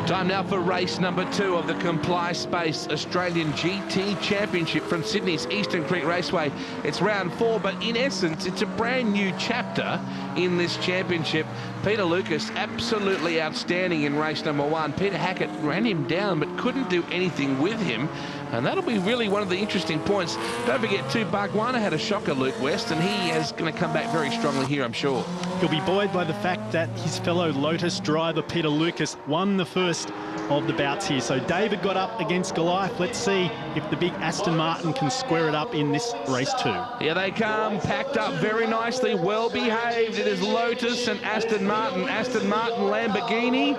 Time now for race number 2 of the Comply Space Australian GT Championship from Sydney's Eastern Creek Raceway. It's round 4, but in essence, it's a brand new chapter in this championship. Peter Lucas, absolutely outstanding in race number 1. Peter Hackett ran him down, but couldn't do anything with him. And that'll be really one of the interesting points. Don't forget, too, Bargwanna had a shocker, Luke West, and he is going to come back very strongly here, I'm sure. He'll be buoyed by the fact that his fellow Lotus driver, Peter Lucas, won the first of the bouts here. So David got up against Goliath. Let's see if the big Aston Martin can square it up in this race 2. Here they come, packed up very nicely, well behaved. It is Lotus and Aston Martin. Aston Martin, Lamborghini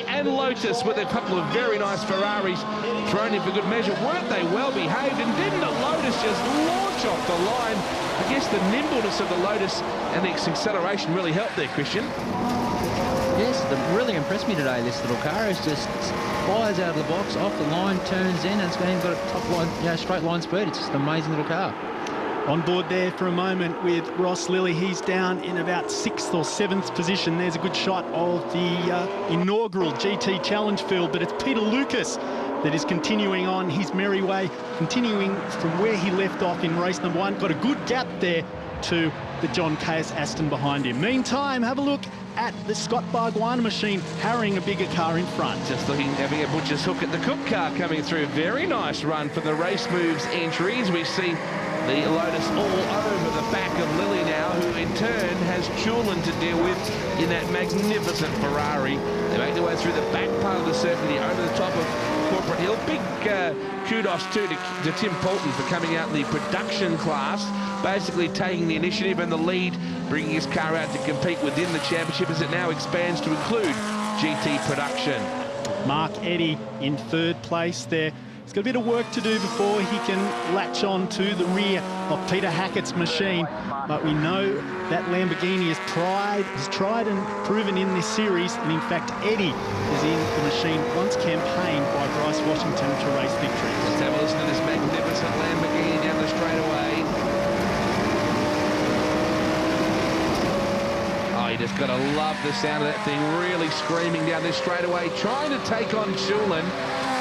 and Lotus with a couple of very nice Ferraris thrown in for good measure. Weren't they well behaved? And didn't the Lotus just launch off the line? I guess the nimbleness of the Lotus and its acceleration really helped there, Christian. Yes, it really impressed me today. This little car is just flies out of the box, off the line, turns in, and it's got a top line, straight line speed. It's just an amazing little car. On board there for a moment with Ross Lilly. He's down in about 6th or 7th position. There's a good shot of the inaugural GT Challenge field, but it's Peter Lucas that is continuing on his merry way, continuing from where he left off in race number 1. Got a good gap there to the John Caius Aston behind him. Meantime, have a look at the Scott Bargwanna machine harrying a bigger car in front. Just looking, having a butcher's hook at the Cook car coming through. Very nice run for the Race Moves entries. We see the Lotus all over the back of Lilly now, who in turn has Chulin to deal with in that magnificent Ferrari. They make their way through the back part of the circuit here, over the top of Corporate Hill. Big kudos too to Tim Poulton for coming out in the production class, basically taking the initiative and the lead, bringing his car out to compete within the championship as it now expands to include GT production. Mark Eddy in 3rd place there. He's got a bit of work to do before he can latch on to the rear of Peter Hackett's machine. But we know that Lamborghini has tried and proven in this series. And in fact, Eddy is in the machine once campaigned by Bryce Washington to race victories. Let's have a listen to this magnificent Lamborghini down the straightaway. Oh, you just got to love the sound of that thing really screaming down this straightaway, trying to take on Chulin.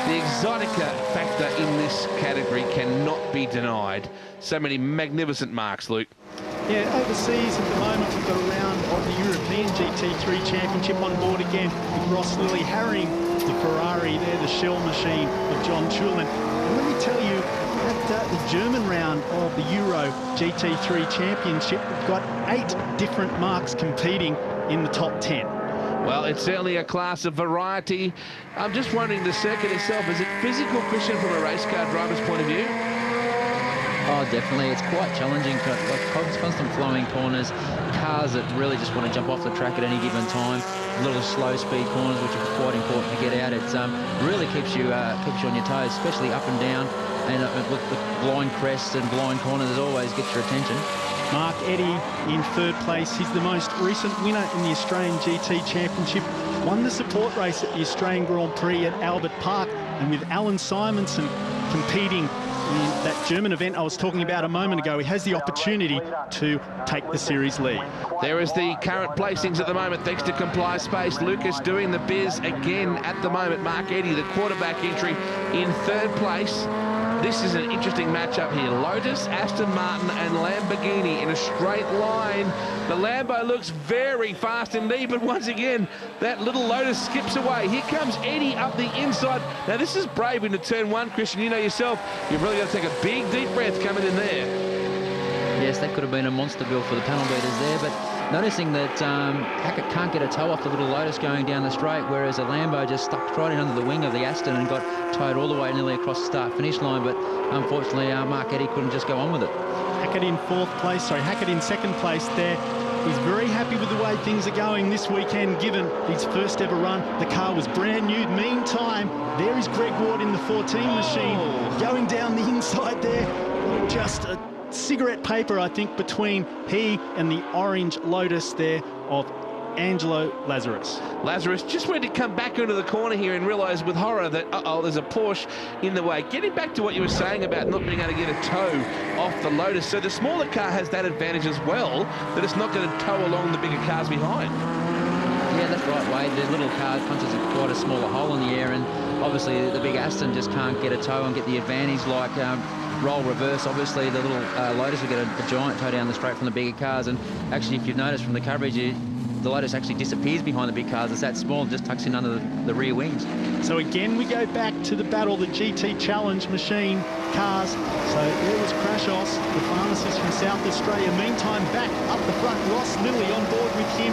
The exotica factor in this category cannot be denied. So many magnificent marks, Luke. Yeah, overseas at the moment, we've got a round of the European GT3 Championship on board again with Ross Lilly harrying the Ferrari there, the shell machine of John Chulin. And let me tell you, at the German round of the Euro GT3 Championship, we've got 8 different marks competing in the top 10. Well, it's certainly a class of variety. I'm just wondering, the circuit itself, is it physical, Christian, from a race car driver's point of view? Oh, definitely. It's quite challenging. Constant flowing corners, cars that really just want to jump off the track at any given time. Little slow speed corners, which are quite important to get out. It really keeps you on your toes, especially up and down. And with the blind crests and blind corners, it always gets your attention. Mark Eddy in 3rd place. He's the most recent winner in the Australian GT Championship. Won the support race at the Australian Grand Prix at Albert Park. And with Alan Simonson competing in that German event I was talking about a moment ago, he has the opportunity to take the series lead. There is the current placings at the moment, thanks to Comply Space. Lucas doing the biz again at the moment. Mark Eddy, the quarterback entry, in 3rd place. This is an interesting matchup here. Lotus, Aston Martin and Lamborghini in a straight line. The Lambo looks very fast indeed, but once again, that little Lotus skips away. Here comes Eddy up the inside. Now, this is brave into turn 1, Christian. You know yourself, you've really got to take a big, deep breath coming in there. Yes, that could have been a monster build for the panel beaters there, but noticing that Hackett can't get a toe off the little Lotus going down the straight, whereas a Lambo just stuck right in under the wing of the Aston and got towed all the way nearly across the start-finish line, but unfortunately Mark Eddy couldn't just go on with it. Hackett in 2nd place there. He's very happy with the way things are going this weekend, given his first ever run. The car was brand new. Meantime, there is Greg Ward in the 14 machine, going down the inside there. Just a cigarette paper, I think, between he and the orange Lotus there of Angelo Lazarus. Lazarus just wanted to come back into the corner here and realise with horror that, there's a Porsche in the way. Getting back to what you were saying about not being able to get a toe off the Lotus. So the smaller car has that advantage as well, that it's not going to tow along the bigger cars behind. Yeah, that's right, Wade. The little car punches quite a smaller hole in the air, and obviously the big Aston just can't get a toe and get the advantage like roll reverse. Obviously, the little Lotus will get a giant toe down the straight from the bigger cars, and actually, if you've noticed from the coverage, the Lotus actually disappears behind the big cars. It's that small and just tucks in under the rear wings. So again, we go back to the battle, the GT Challenge machine cars. So there was Krashos, the pharmacist from South Australia. Meantime, back up the front, Ross Lilly on board with him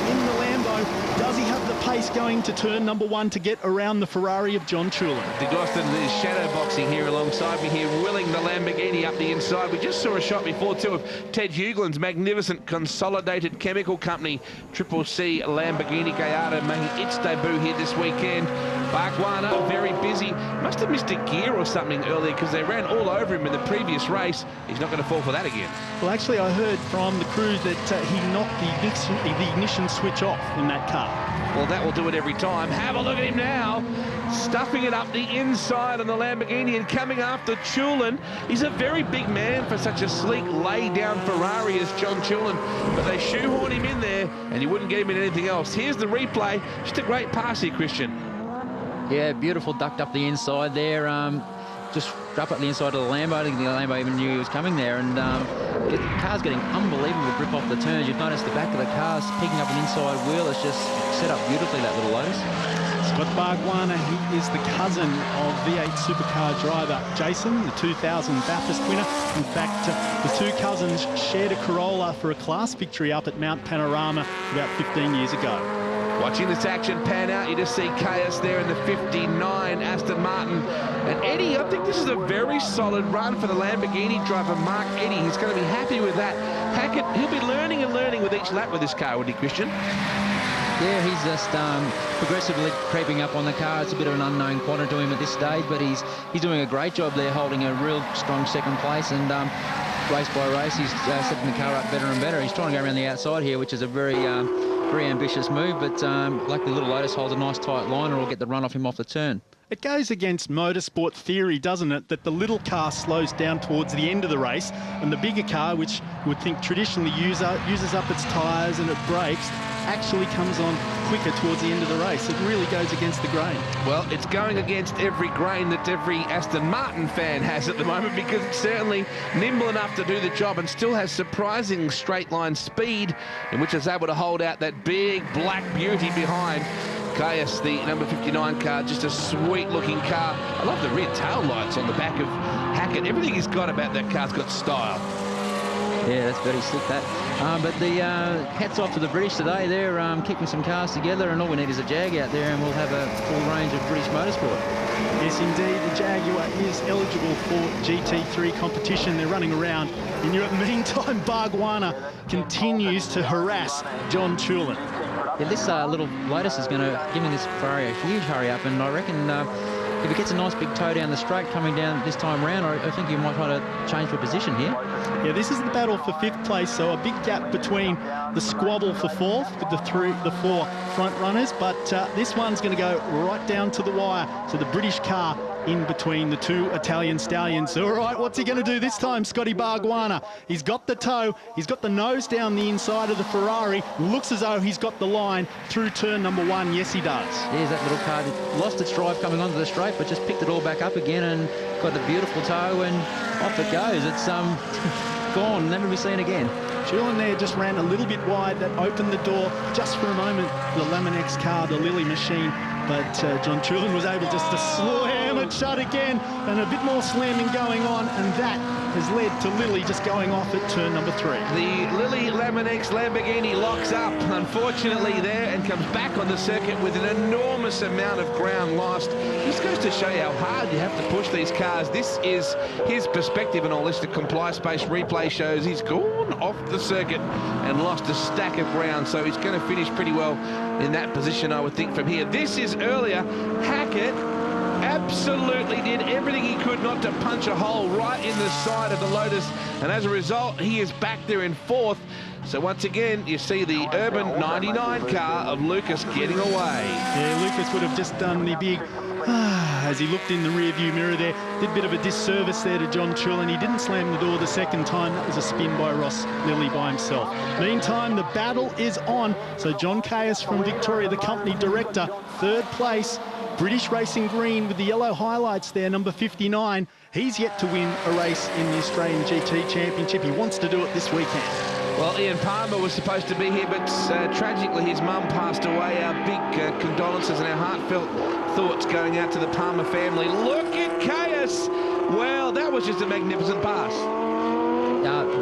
in the Lambo. Does he have the pace going to turn number 1 to get around the Ferrari of John Chulin? De Gostin is shadow boxing here alongside me here, willing the Lamborghini up the inside. We just saw a shot before too of Ted Huglin's magnificent Consolidated Chemical Company Triple C Lamborghini Gallardo making its debut here this weekend. Bargwanna very busy. Must have missed a gear or something earlier because they ran all over him in the previous race. He's not going to fall for that again. Well, actually, I heard from the crew that he knocked the ignition switch off in that car. Well, that will do it every time. Have a look at him now, stuffing it up the inside on the Lamborghini and coming after Chulin. He's a very big man for such a sleek, lay-down Ferrari as John Chulin, but they shoehorn him in there and you wouldn't get him in anything else. Here's the replay. Just a great pass here, Christian. Yeah, beautiful ducked up the inside there. Just up at the inside of the Lambo. I think the Lambo even knew he was coming there, and the car's getting unbelievable grip off the turns. You've noticed the back of the car's picking up an inside wheel. It's just set up beautifully, that little Lotus. Scott Bargwanna, he is the cousin of V8 supercar driver Jason, the 2000 Bathurst winner. In fact, the two cousins shared a Corolla for a class victory up at Mount Panorama about 15 years ago. Watching this action pan out, you just see Chaos there in the 59 Aston Martin. And Eddie, I think this is a very solid run for the Lamborghini driver, Mark Eddy. He's going to be happy with that. Hackett, he'll be learning and learning with each lap with this car, wouldn't he, Christian? Yeah, he's just progressively creeping up on the car. It's a bit of an unknown quantity to him at this stage, but he's doing a great job there, holding a real strong second place. And race by race, he's setting the car up better and better. He's trying to go around the outside here, which is a very ambitious move, but luckily Little Lotus holds a nice tight line or will get the run off him off the turn. It goes against motorsport theory, doesn't it, that the little car slows down towards the end of the race and the bigger car, which you would think traditionally uses up its tyres and it brakes, actually comes on quicker towards the end of the race. It really goes against the grain. Well, it's going against every grain that every Aston Martin fan has at the moment, because it's certainly nimble enough to do the job and still has surprising straight line speed, in which it's able to hold out that big black beauty behind. Caius, the number 59 car, just a sweet looking car. I love the rear tail lights on the back of Hackett. Everything he's got about that car's got style. Yeah, that's very slick, that. But the hats off to the British today. They're keeping some cars together, and all we need is a Jag out there, and we'll have a full range of British motorsport. Yes, indeed. The Jaguar is eligible for GT3 competition. They're running around in Europe. Meantime, Bargwanna continues to harass John Chulin. Yeah, this little Lotus is going to give him this Ferrari a huge hurry up, and I reckon if he gets a nice big toe down the straight coming down this time round, I think he might try to change for position here. Yeah, this is the battle for 5th place, so a big gap between the squabble for 4th with the 4 front runners, but this one's going to go right down to the wire. So the British car in between the two Italian stallions. All right, what's he going to do this time, Scotty Bargwanna? He's got the toe, he's got the nose down the inside of the Ferrari. Looks as though he's got the line through turn number 1. Yes, he does. There's that little car. Lost its drive coming onto the straight, but just picked it all back up again and got a beautiful toe, and off it goes. It's gone, never be seen again. Chulin there just ran a little bit wide. That opened the door just for a moment, the Laminex car, the Lilly machine. But John Chulin was able just to slam it shut again, and a bit more slamming going on, and that has led to Lilly just going off at turn number 3. The Lilly Laminex Lamborghini locks up, unfortunately, there, and comes back on the circuit with an enormous amount of ground lost. This goes to show you how hard you have to push these cars. This is his perspective, and all this to Comply Space replay shows he's gone off the circuit and lost a stack of ground, so he's going to finish pretty well in that position, I would think, from here. This is earlier. Hackett absolutely did everything he could not to punch a hole right in the side of the Lotus, and as a result, he is back there in 4th. So once again, you see the Urban 99 car of Lucas getting away. Yeah, Lucas would have just done the big As he looked in the rear-view mirror there, did a bit of a disservice there to John Chulin. He didn't slam the door the second time. That was a spin by Ross Lilly by himself. Meantime, the battle is on. So John Caius from Victoria, the company director, third place. British Racing Green with the yellow highlights there, number 59. He's yet to win a race in the Australian GT Championship. He wants to do it this weekend. Well, Ian Palmer was supposed to be here, but tragically his mum passed away. Our big condolences and our heartfelt thoughts going out to the Palmer family. Look at Caius. Well, that was just a magnificent pass.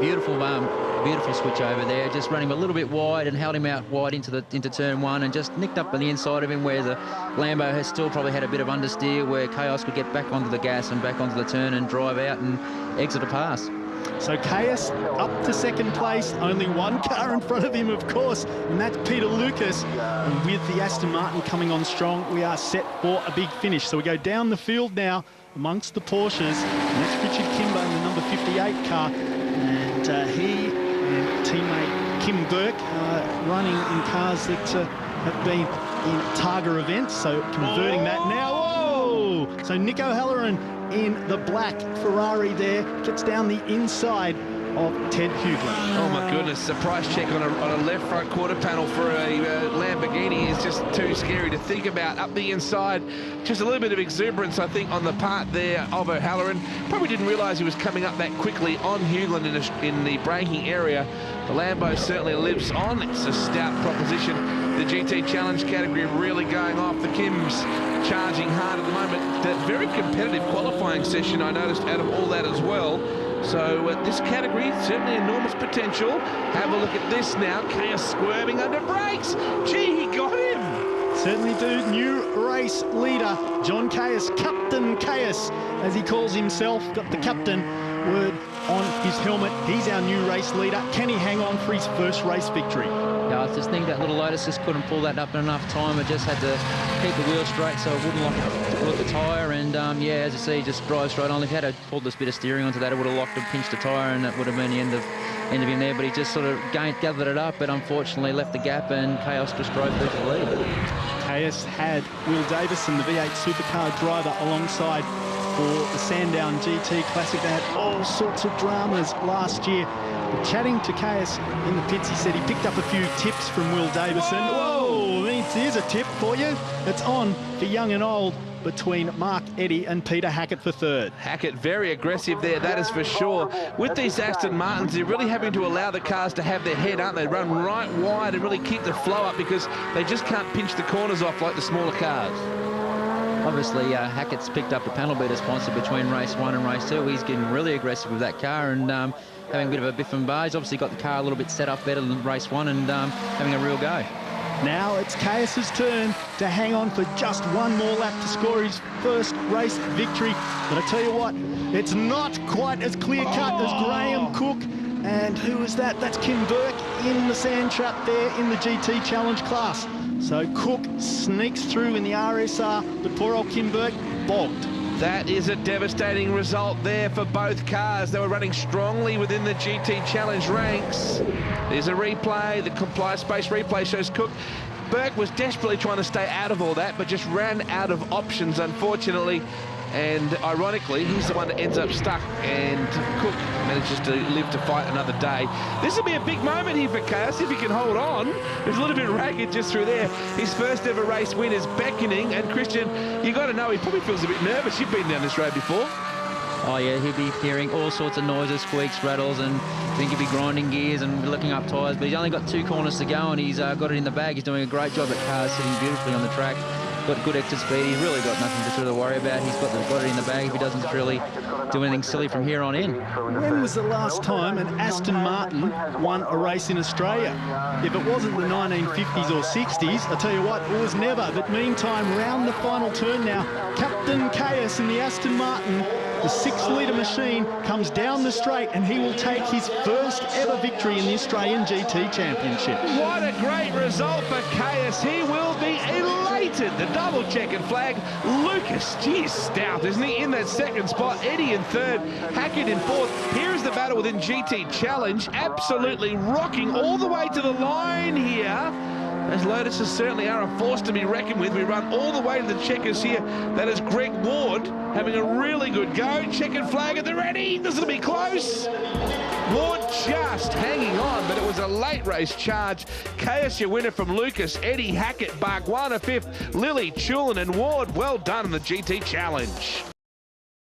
Beautiful switch over there, just running a little bit wide and held him out wide into turn one and just nicked up on the inside of him where the Lambo has still probably had a bit of understeer where Caius could get back onto the gas and back onto the turn and drive out and exit a pass. So Caius up to second place, only one car in front of him, of course, and that's Peter Lucas. And with the Aston Martin coming on strong, we are set for a big finish. So we go down the field now amongst the Porsches. And that's Richard Kimber in the number 58 car. And he and teammate Kim Burke running in cars that have been in Targa events. So converting that now. Whoa! So Nick O'Halloran in the black Ferrari there, gets down the inside of Ted Hughlin. Oh my goodness, the price check on a left front quarter panel for a Lamborghini is just too scary to think about. Up the inside, just a little bit of exuberance, I think, on the part there of O'Halloran. Probably didn't realise he was coming up that quickly on Hughlin in the braking area. The Lambo certainly lives on. It's a stout proposition. The GT Challenge category really going off. The Kims charging hard at the moment. That very competitive qualifying session, I noticed, out of all that as well. So this category, certainly enormous potential. Have a look at this now. Caius squirming under brakes. Gee, he got him. Certainly do. New race leader, John Caius, Captain Caius, as he calls himself. Got the captain word on his helmet. He's our new race leader. Can he hang on for his first race victory? Yeah, I just think that little Lotus just couldn't pull that up in enough time. It just had to keep the wheel straight so it wouldn't lock the tyre. And yeah, as you see, just drives straight on. If he had pulled this bit of steering onto that, it would have locked and pinched the tyre, and that would have been the end of him there. But he just sort of gathered it up, but unfortunately left the gap, and Caius just drove through to the lead. Caius had Will Davison, the V8 supercar driver, alongside for the Sandown GT Classic. They had all sorts of dramas last year. But chatting to Caius in the pits, he said he picked up a few tips from Will Davison. Whoa! Here's a tip for you. It's on for young and old between Mark Eddy and Peter Hackett for third. Hackett very aggressive there, that is for sure. With these Aston Martins, they're really having to allow the cars to have their head, aren't they? Run right wide and really keep the flow up, because they just can't pinch the corners off like the smaller cars. Obviously, Hackett's picked up the panel beater sponsor between race 1 and race 2. He's getting really aggressive with that car and having a bit of a biff and bar. He's obviously got the car a little bit set up better than race 1 and having a real go. Now it's Caius's turn to hang on for just one more lap to score his first race victory. But I tell you what, it's not quite as clear-cut as Graham Cook. And who is that? That's Kim Burke in the sand trap there in the GT Challenge class. So Cook sneaks through in the RSR, but poor old Kim Burke bogged. That is a devastating result there for both cars. They were running strongly within the GT Challenge ranks. There's a replay. The Comply Space replay shows Cook. Burke was desperately trying to stay out of all that, but just ran out of options, unfortunately. And ironically, he's the one that ends up stuck, and Cook manages to live to fight another day. This will be a big moment here for Caius if he can hold on. It's a little bit ragged just through there. His first ever race win is beckoning, and Christian, you got to know, he probably feels a bit nervous. You've been down this road before. Oh yeah, he'll be hearing all sorts of noises, squeaks, rattles, and I think he'll be grinding gears and looking up tyres. But he's only got 2 corners to go, and he's got it in the bag. He's doing a great job at cars, sitting beautifully on the track. Got good exit speed. He's really got nothing to sort of worry about. He's got it in the bag if he doesn't really do anything silly from here on in. When was the last time an Aston Martin won a race in Australia? If it wasn't the 1950s or 60s, I tell you what, it was never. But meantime, round the final turn now, Captain Caius in the Aston Martin, the 6-litre machine, comes down the straight, and he will take his first ever victory in the Australian GT Championship. What a great result for Caius. He will be elated. The double checkered flag. Lucas, geez, stout, isn't he? In that second spot. Eddy in third. Hackett in fourth. Here's the battle within GT Challenge. Absolutely rocking all the way to the line here. As Lotuses certainly are a force to be reckoned with. We run all the way to the checkers here. That is Greg Ward having a really good go. Checkered flag at the ready. This will be close. Ward just hanging on, but it was a late race charge. KSU winner from Lucas, Eddie Hackett, Bargwanna fifth, Lily, Chulin and Ward. Well done in the GT Challenge.